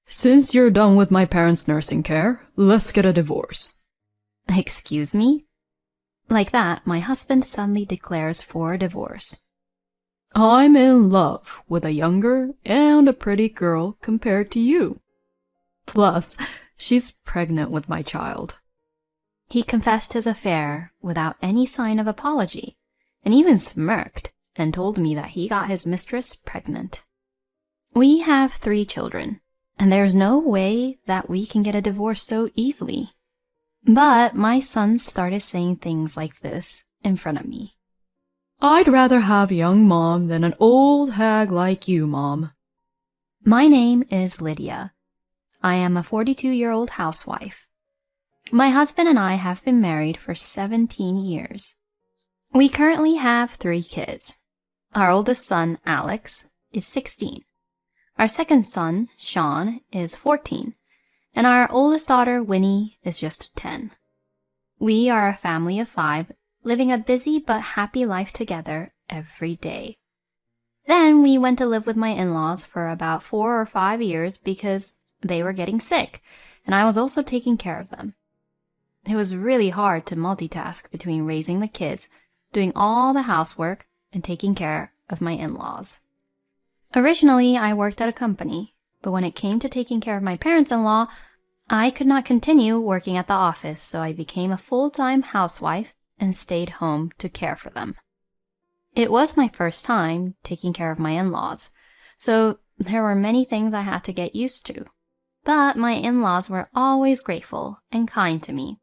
Since you're done with my parents' nursing care, let's get a divorce. Excuse me? Like that, my husband suddenly declares for a divorce. I'm in love with a younger and a pretty girl compared to you. Plus, she's pregnant with my child. He confessed his affair without any sign of apology, and even smirked and told me that he got his mistress pregnant. We have 3 children, and there's no way that we can get a divorce so easily. But my son started saying things like this in front of me. I'd rather have young Mom than an old hag like you, Mom. My name is Lydia. I am a 42-year-old housewife. My husband and I have been married for 17 years. We currently have 3 kids. Our oldest son, Alex, is 16. Our second son, Sean, is 14. And our oldest daughter, Winnie, is just 10. We are a family of 5, living a busy but happy life together every day. Then we went to live with my in-laws for about 4 or 5 years because they were getting sick, and I was also taking care of them. It was really hard to multitask between raising the kids, doing all the housework, and taking care of my in-laws. Originally, I worked at a company, but when it came to taking care of my parents-in-law, I could not continue working at the office, so I became a full-time housewife and stayed home to care for them. It was my first time taking care of my in-laws, so there were many things I had to get used to. But my in-laws were always grateful and kind to me.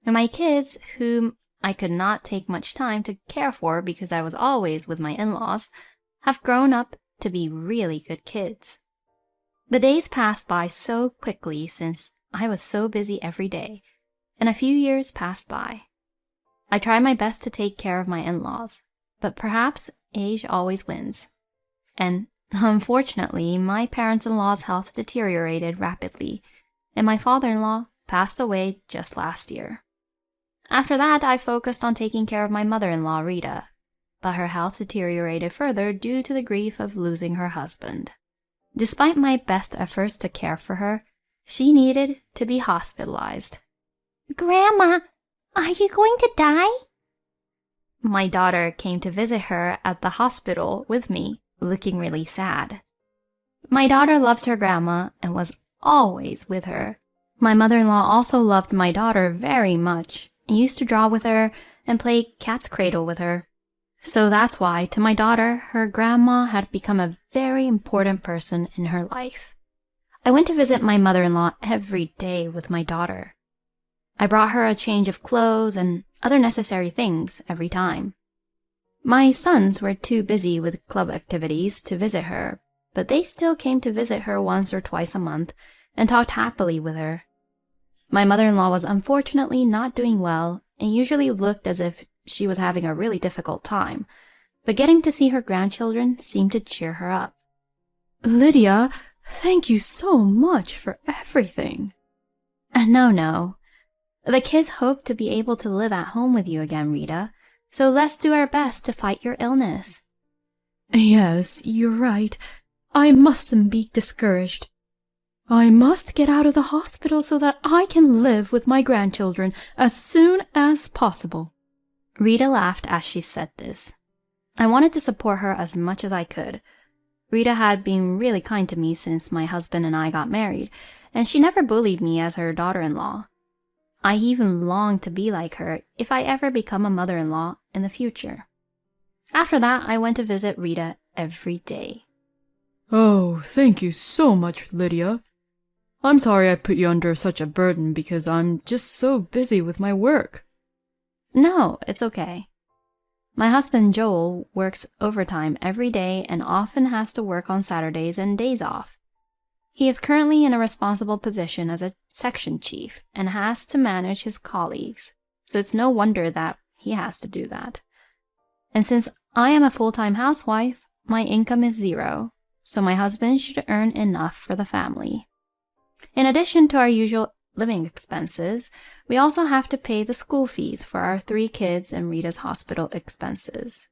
And my kids, whom I could not take much time to care for because I was always with my in-laws, have grown up to be really good kids. The days passed by so quickly since I was so busy every day, and a few years passed by. I tried my best to take care of my in-laws, but perhaps age always wins. And unfortunately, my parents-in-law's health deteriorated rapidly, and my father-in-law passed away just last year. After that, I focused on taking care of my mother-in-law, Rita, but her health deteriorated further due to the grief of losing her husband. Despite my best efforts to care for her, she needed to be hospitalized. Grandma, are you going to die? My daughter came to visit her at the hospital with me, looking really sad. My daughter loved her grandma and was always with her. My mother-in-law also loved my daughter very much and used to draw with her and play cat's cradle with her. So that's why, to my daughter, her grandma had become a very important person in her life. I went to visit my mother-in-law every day with my daughter. I brought her a change of clothes and other necessary things every time. My sons were too busy with club activities to visit her, but they still came to visit her once or twice a month and talked happily with her. My mother-in-law was unfortunately not doing well and usually looked as if she was having a really difficult time, but getting to see her grandchildren seemed to cheer her up. Lydia, thank you so much for everything. No. The kids hope to be able to live at home with you again, Rita, so let's do our best to fight your illness. Yes, you're right. I mustn't be discouraged. I must get out of the hospital so that I can live with my grandchildren as soon as possible. Rita laughed as she said this. I wanted to support her as much as I could. Rita had been really kind to me since my husband and I got married, and she never bullied me as her daughter-in-law. I even longed to be like her if I ever become a mother-in-law in the future. After that, I went to visit Rita every day. Oh, thank you so much, Lydia. I'm sorry I put you under such a burden because I'm just so busy with my work. No, it's okay. My husband Joel works overtime every day and often has to work on Saturdays and days off. He is currently in a responsible position as a section chief and has to manage his colleagues, so it's no wonder that he has to do that. And since I am a full-time housewife, my income is 0, so my husband should earn enough for the family. In addition to our usual living expenses, we also have to pay the school fees for our 3 kids and Rita's hospital expenses.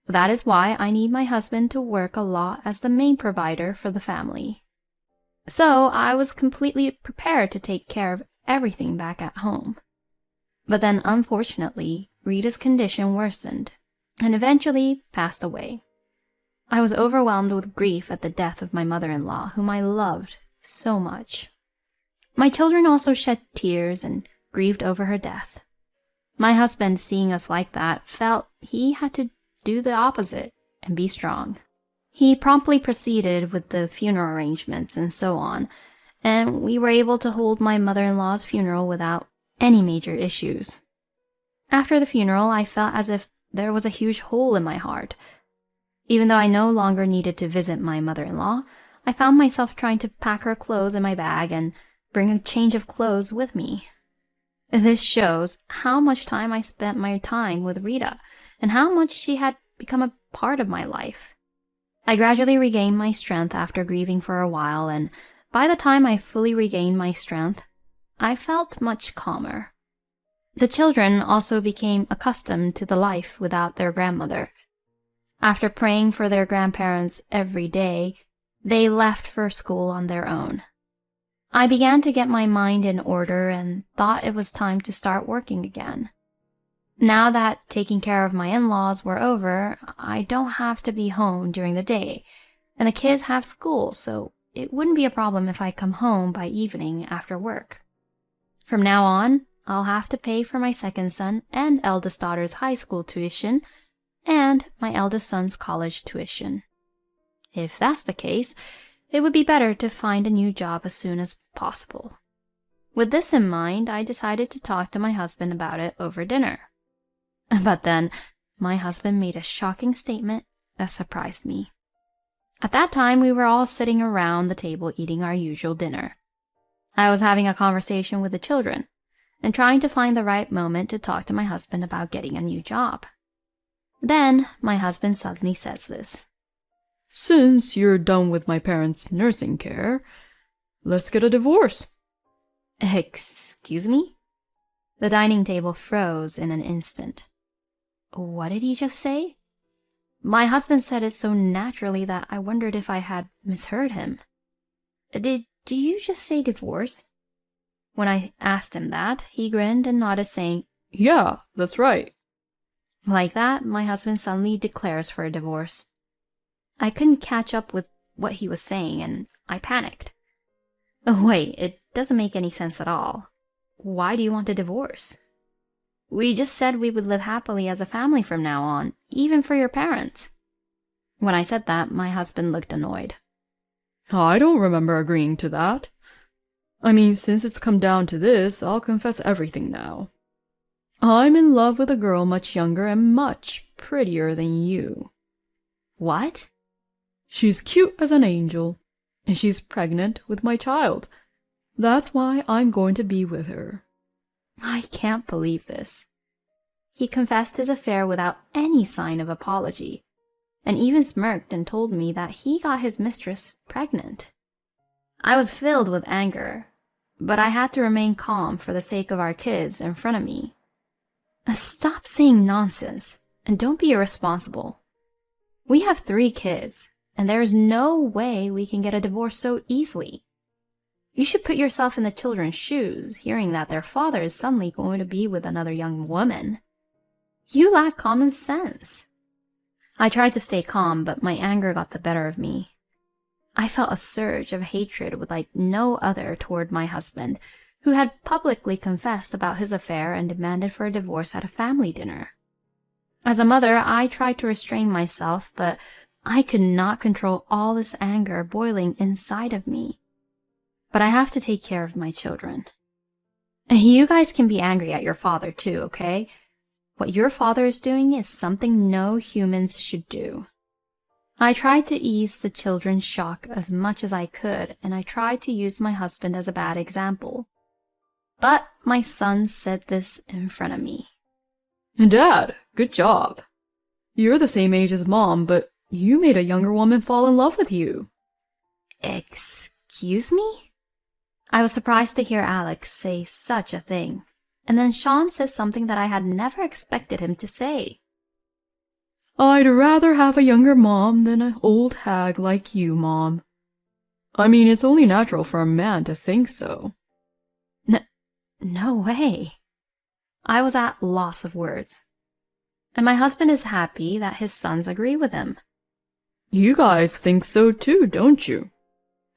That is why I need my husband to work a lot as the main provider for the family. So I was completely prepared to take care of everything back at home. But then, unfortunately, Rita's condition worsened and eventually passed away. I was overwhelmed with grief at the death of my mother-in-law, whom I loved so much. My children also shed tears and grieved over her death. My husband, seeing us like that, felt he had to do the opposite and be strong. He promptly proceeded with the funeral arrangements and so on, and we were able to hold my mother-in-law's funeral without any major issues. After the funeral, I felt as if there was a huge hole in my heart. Even though I no longer needed to visit my mother-in-law, I found myself trying to pack her clothes in my bag and bring a change of clothes with me. This shows how much time I spent my time with Rita and how much she had become a part of my life. I gradually regained my strength after grieving for a while, and by the time I fully regained my strength, I felt much calmer. The children also became accustomed to the life without their grandmother. After praying for their grandparents every day, they left for school on their own. I began to get my mind in order and thought it was time to start working again. Now that taking care of my in-laws were over, I don't have to be home during the day, and the kids have school, so it wouldn't be a problem if I come home by evening after work. From now on, I'll have to pay for my second son and eldest daughter's high school tuition and my eldest son's college tuition. If that's the case, it would be better to find a new job as soon as possible. With this in mind, I decided to talk to my husband about it over dinner. But then, my husband made a shocking statement that surprised me. At that time, we were all sitting around the table eating our usual dinner. I was having a conversation with the children and trying to find the right moment to talk to my husband about getting a new job. Then, my husband suddenly says this. Since you're done with my parents' nursing care, let's get a divorce. Excuse me? The dining table froze in an instant. What did he just say? My husband said it so naturally that I wondered if I had misheard him. Did you just say divorce? When I asked him that, he grinned and nodded, saying, Yeah, that's right. Like that, my husband suddenly declares for a divorce. I couldn't catch up with what he was saying, and I panicked. Oh, wait, it doesn't make any sense at all. Why do you want a divorce? We just said we would live happily as a family from now on, even for your parents. When I said that, my husband looked annoyed. I don't remember agreeing to that. I mean, since it's come down to this, I'll confess everything now. I'm in love with a girl much younger and much prettier than you. What? She's cute as an angel, and she's pregnant with my child. That's why I'm going to be with her. I can't believe this. He confessed his affair without any sign of apology, and even smirked and told me that he got his mistress pregnant. I was filled with anger, but I had to remain calm for the sake of our kids in front of me. Stop saying nonsense, and don't be irresponsible. We have 3 kids, and there is no way we can get a divorce so easily. You should put yourself in the children's shoes, hearing that their father is suddenly going to be with another young woman. You lack common sense. I tried to stay calm, but my anger got the better of me. I felt a surge of hatred like no other toward my husband, who had publicly confessed about his affair and demanded for a divorce at a family dinner. As a mother, I tried to restrain myself, but I could not control all this anger boiling inside of me. But I have to take care of my children. You guys can be angry at your father too, okay? What your father is doing is something no humans should do. I tried to ease the children's shock as much as I could, and I tried to use my husband as a bad example. But my son said this in front of me. Dad, good job. You're the same age as Mom, but you made a younger woman fall in love with you. Excuse me? I was surprised to hear Alex say such a thing, and then Sean says something that I had never expected him to say. I'd rather have a younger mom than an old hag like you, Mom. I mean, it's only natural for a man to think so. No way. I was at loss of words. And my husband is happy that his sons agree with him. You guys think so too, don't you?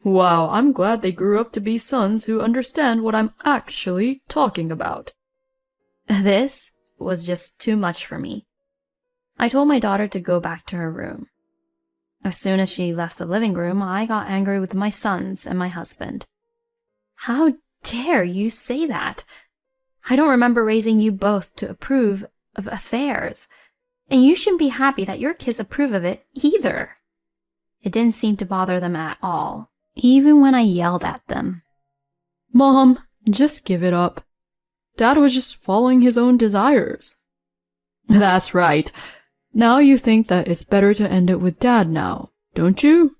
Wow, I'm glad they grew up to be sons who understand what I'm actually talking about. This was just too much for me. I told my daughter to go back to her room. As soon as she left the living room, I got angry with my sons and my husband. How dare you say that? I don't remember raising you both to approve of affairs, and you shouldn't be happy that your kids approve of it either. It didn't seem to bother them at all, even when I yelled at them. Mom, just give it up. Dad was just following his own desires. That's right. Now you think that it's better to end it with Dad now, don't you?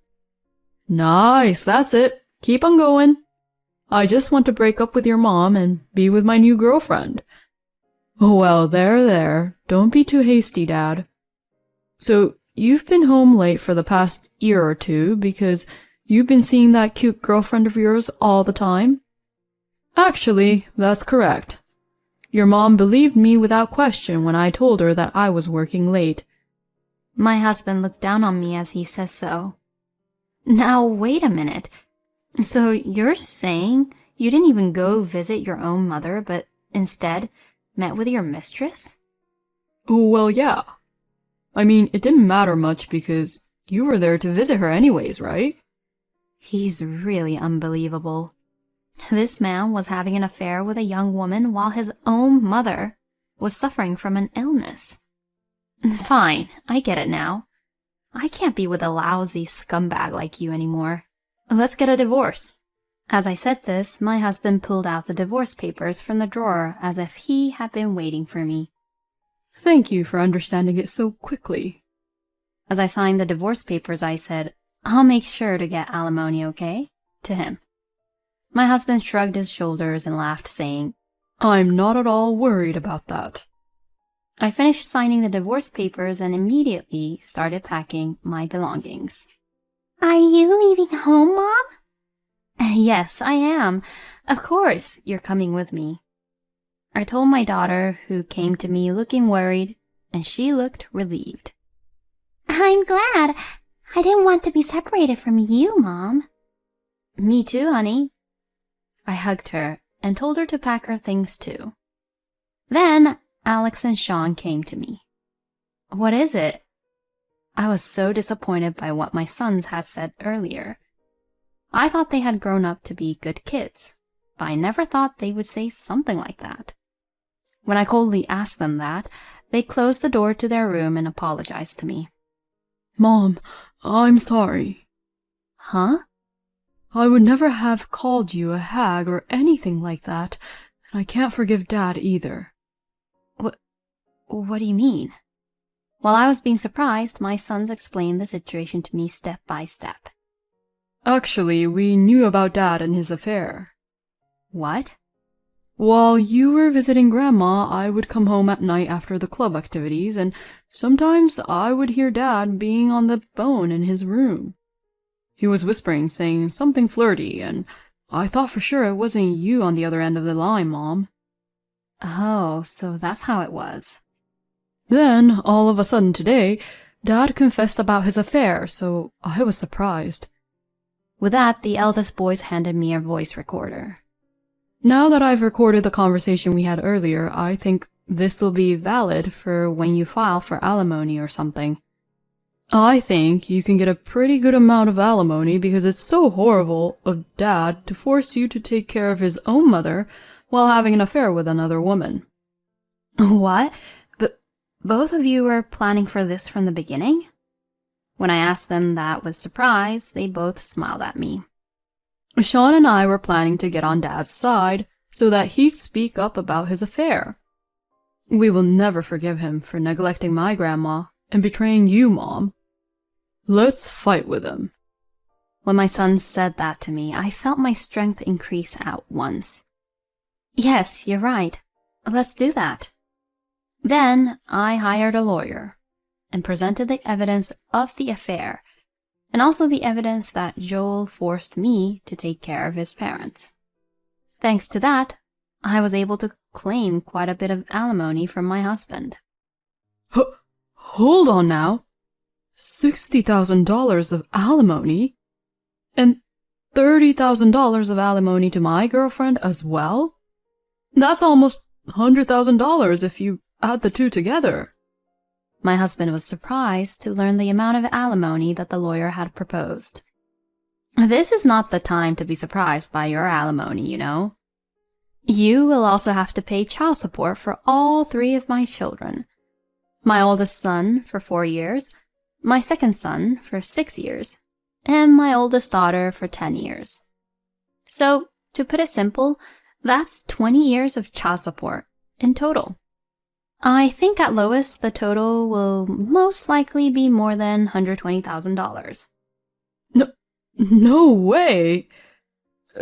Nice, that's it. Keep on going. I just want to break up with your mom and be with my new girlfriend. Oh, well, there. Don't be too hasty, Dad. So, you've been home late for the past year or two because you've been seeing that cute girlfriend of yours all the time? Actually, that's correct. Your mom believed me without question when I told her that I was working late. My husband looked down on me as he says so. Now, wait a minute. So you're saying you didn't even go visit your own mother, but instead met with your mistress? Well, yeah. I mean, it didn't matter much because you were there to visit her anyways, right? He's really unbelievable. This man was having an affair with a young woman while his own mother was suffering from an illness. Fine, I get it now. I can't be with a lousy scumbag like you anymore. Let's get a divorce. As I said this, my husband pulled out the divorce papers from the drawer as if he had been waiting for me. Thank you for understanding it so quickly. As I signed the divorce papers, I said, I'll make sure to get alimony, okay? To him. My husband shrugged his shoulders and laughed, saying, I'm not at all worried about that. I finished signing the divorce papers and immediately started packing my belongings. Are you leaving home, Mom? Yes, I am. Of course, you're coming with me. I told my daughter, who came to me looking worried, and she looked relieved. I'm glad. I didn't want to be separated from you, Mom. Me too, honey. I hugged her and told her to pack her things too. Then Alex and Sean came to me. What is it? I was so disappointed by what my sons had said earlier. I thought they had grown up to be good kids, but I never thought they would say something like that. When I coldly asked them that, they closed the door to their room and apologized to me. Mom, I'm sorry. Huh? I would never have called you a hag or anything like that, and I can't forgive Dad either. What do you mean? While I was being surprised, my sons explained the situation to me step by step. Actually, we knew about Dad and his affair. What? While you were visiting Grandma, I would come home at night after the club activities, and sometimes I would hear Dad being on the phone in his room. He was whispering, saying something flirty, and I thought for sure it wasn't you on the other end of the line, Mom. Oh, so that's how it was. Then, all of a sudden today, Dad confessed about his affair, so I was surprised. With that, the eldest boys handed me a voice recorder. Now that I've recorded the conversation we had earlier, I think this'll be valid for when you file for alimony or something. I think you can get a pretty good amount of alimony because it's so horrible of Dad to force you to take care of his own mother while having an affair with another woman. What? But both of you were planning for this from the beginning? When I asked them that with surprise, they both smiled at me. Sean and I were planning to get on Dad's side so that he'd speak up about his affair. We will never forgive him for neglecting my grandma and betraying you, Mom. Let's fight with him. When my sons said that to me, I felt my strength increase at once. Yes, you're right. Let's do that. Then I hired a lawyer and presented the evidence of the affair and also the evidence that Joel forced me to take care of his parents. Thanks to that, I was able to claim quite a bit of alimony from my husband. Hold on now. $60,000 of alimony? And $30,000 of alimony to my girlfriend as well? That's almost $100,000 if you add the two together. My husband was surprised to learn the amount of alimony that the lawyer had proposed. This is not the time to be surprised by your alimony, you know. You will also have to pay child support for all 3 of my children. My oldest son for 4 years, my second son for 6 years, and my oldest daughter for 10 years. So, to put it simple, that's 20 years of child support in total. I think at lowest the total will most likely be more than $120,000. No way!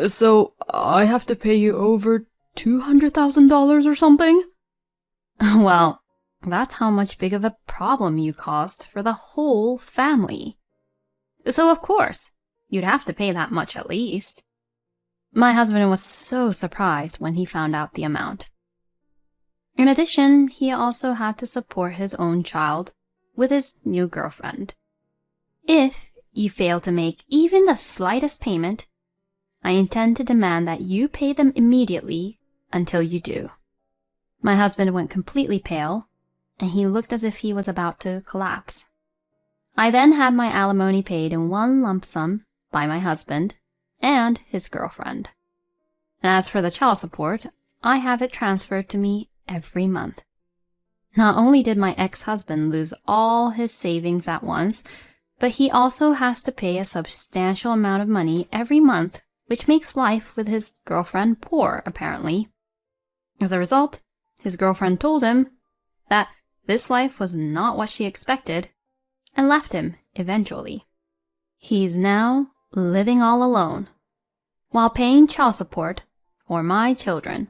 So I have to pay you over $200,000 or something? Well, that's how much big of a problem you caused for the whole family. So of course, you'd have to pay that much at least. My husband was so surprised when he found out the amount. In addition, he also had to support his own child with his new girlfriend. If you fail to make even the slightest payment, I intend to demand that you pay them immediately until you do. My husband went completely pale, and he looked as if he was about to collapse. I then had my alimony paid in one lump sum by my husband and his girlfriend. And as for the child support, I have it transferred to me every month. Not only did my ex-husband lose all his savings at once, but he also has to pay a substantial amount of money every month, which makes life with his girlfriend poor, apparently. As a result, his girlfriend told him that this life was not what she expected and left him eventually. He's now living all alone while paying child support for my children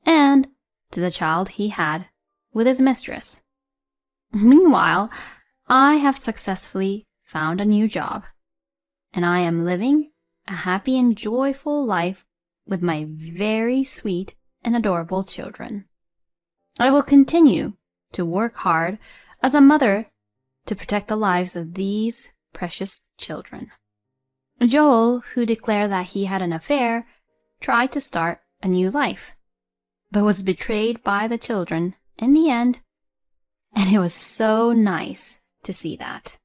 and to the child he had with his mistress. Meanwhile, I have successfully found a new job, and I am living a happy and joyful life with my very sweet and adorable children. I will continue to work hard as a mother to protect the lives of these precious children. Joel, who declared that he had an affair, tried to start a new life, but was betrayed by the children in the end, and it was so nice to see that.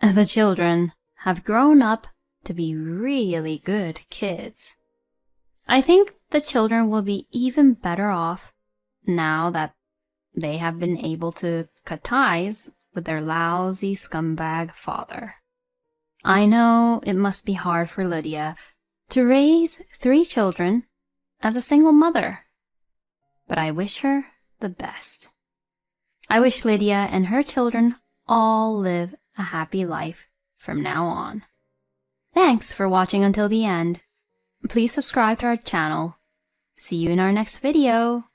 The children have grown up to be really good kids. I think the children will be even better off now that they have been able to cut ties with their lousy scumbag father. I know it must be hard for Lydia to raise 3 children as a single mother, but I wish her the best. I wish Lydia and her children all live a happy life from now on. Thanks for watching until the end. Please subscribe to our channel. See you in our next video.